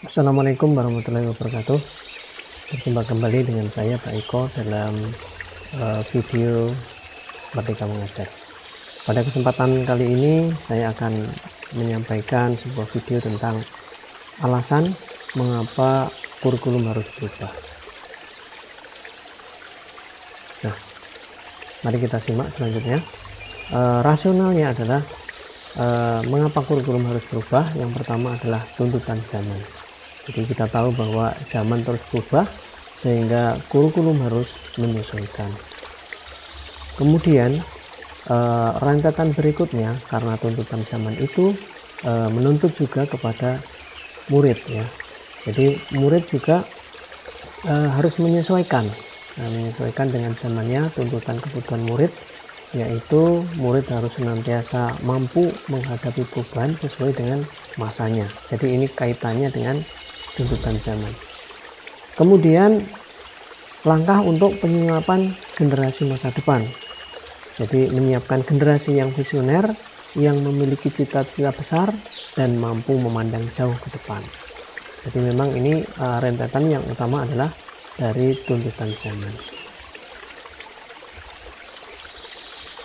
Assalamualaikum warahmatullahi wabarakatuh. Berjumpa kembali dengan saya Pak Iko dalam video Merdeka Mengajar. Pada kesempatan kali ini saya akan menyampaikan sebuah video tentang alasan mengapa kurikulum harus berubah. Nah, mari kita simak selanjutnya. Rasionalnya adalah mengapa kurikulum harus berubah. Yang pertama adalah tuntutan zaman. Jadi kita tahu bahwa zaman terus berubah sehingga kurikulum harus menyesuaikan. Kemudian rentetan berikutnya, karena tuntutan zaman itu menuntut juga kepada murid ya. Jadi murid juga harus menyesuaikan dengan zamannya, tuntutan kebutuhan murid, yaitu murid harus senantiasa mampu menghadapi perubahan sesuai dengan masanya. Jadi ini kaitannya dengan tuntutan zaman. Kemudian langkah untuk penyiapan generasi masa depan. Jadi menyiapkan generasi yang visioner, yang memiliki cita-cita besar dan mampu memandang jauh ke depan. Jadi memang ini rentetan yang utama adalah dari tuntutan zaman.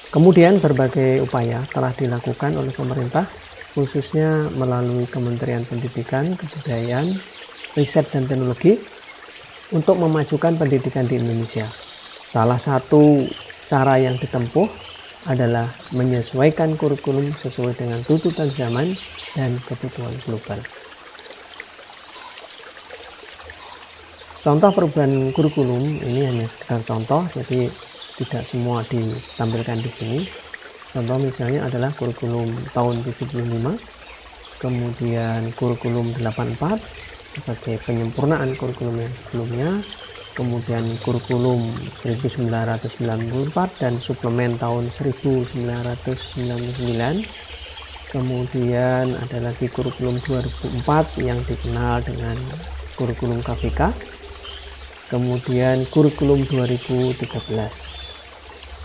Kemudian berbagai upaya telah dilakukan oleh pemerintah, khususnya melalui Kementerian Pendidikan, Kebudayaan, Riset dan Teknologi untuk memajukan pendidikan di Indonesia. Salah satu cara yang ditempuh adalah menyesuaikan kurikulum sesuai dengan tuntutan zaman dan kebutuhan global. Contoh perubahan kurikulum ini hanya sekedar contoh, jadi tidak semua ditampilkan di sini. Contoh misalnya adalah kurikulum tahun 75, kemudian kurikulum 84 sebagai penyempurnaan kurikulum yang sebelumnya, kemudian kurikulum 1994 dan suplemen tahun 1999, kemudian ada lagi kurikulum 2004 yang dikenal dengan kurikulum KVK, kemudian kurikulum 2013,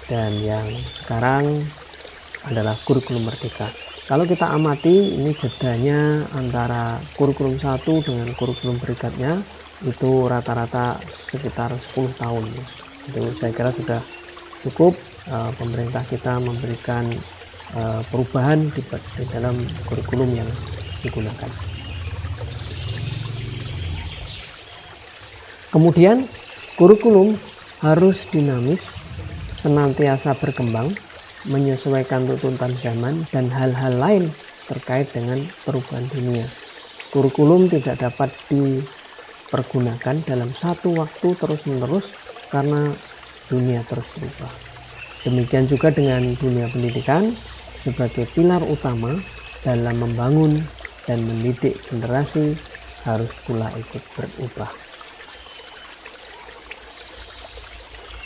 dan yang sekarang adalah kurikulum Merdeka. Kalau kita amati, ini jedanya antara kurikulum 1 dengan kurikulum berikutnya itu rata-rata sekitar 10 tahun. Itu saya kira sudah cukup pemerintah kita memberikan perubahan di dalam kurikulum yang digunakan. Kemudian kurikulum harus dinamis, senantiasa berkembang, menyesuaikan tuntutan zaman dan hal-hal lain terkait dengan perubahan dunia. Kurikulum tidak dapat dipergunakan dalam satu waktu terus-menerus karena dunia terus berubah. Demikian juga dengan dunia pendidikan sebagai pilar utama dalam membangun dan mendidik generasi harus pula ikut berubah.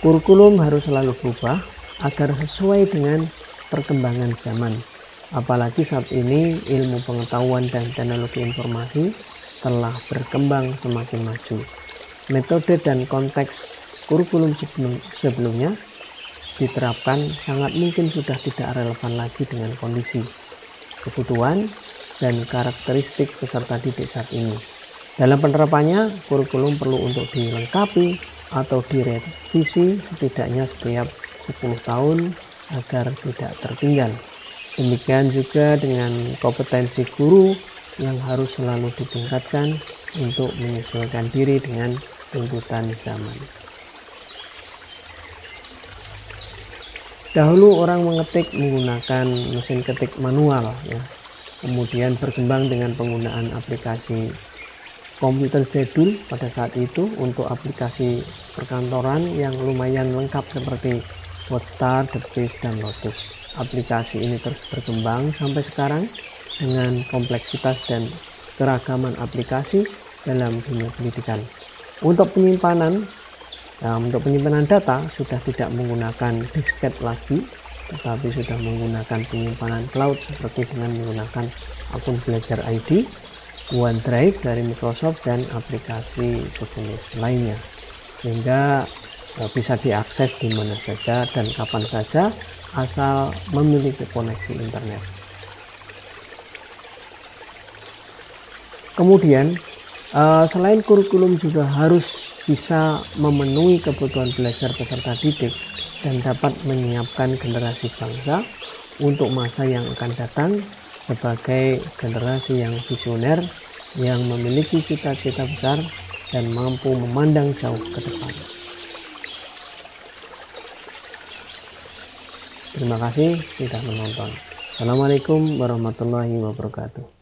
Kurikulum harus selalu berubah agar sesuai dengan perkembangan zaman. Apalagi saat ini ilmu pengetahuan dan teknologi informasi telah berkembang semakin maju. Metode dan konteks kurikulum sebelumnya diterapkan sangat mungkin sudah tidak relevan lagi dengan kondisi, kebutuhan, dan karakteristik peserta didik saat ini. Dalam penerapannya, kurikulum perlu untuk dilengkapi atau direvisi setidaknya setiap 10 tahun agar tidak tertinggal. Demikian juga dengan kompetensi guru yang harus selalu ditingkatkan untuk menyesuaikan diri dengan tuntutan zaman. Dahulu orang mengetik menggunakan mesin ketik manual ya. Kemudian berkembang dengan penggunaan aplikasi komputer jadul pada saat itu untuk aplikasi perkantoran yang lumayan lengkap seperti WordStar, TheBase, dan Lotus. Aplikasi ini terus berkembang sampai sekarang dengan kompleksitas dan keragaman aplikasi dalam dunia pendidikan. Untuk penyimpanan data sudah tidak menggunakan disket lagi, tetapi sudah menggunakan penyimpanan cloud seperti dengan menggunakan akun Belajar ID, OneDrive dari Microsoft, dan aplikasi sejenis lainnya, sehingga bisa diakses di mana saja dan kapan saja asal memiliki koneksi internet. Kemudian Selain kurikulum juga harus bisa memenuhi kebutuhan belajar peserta didik dan dapat menyiapkan generasi bangsa untuk masa yang akan datang sebagai generasi yang visioner, yang memiliki cita-cita besar dan mampu memandang jauh ke depan. Terima kasih sudah menonton. Assalamualaikum warahmatullahi wabarakatuh.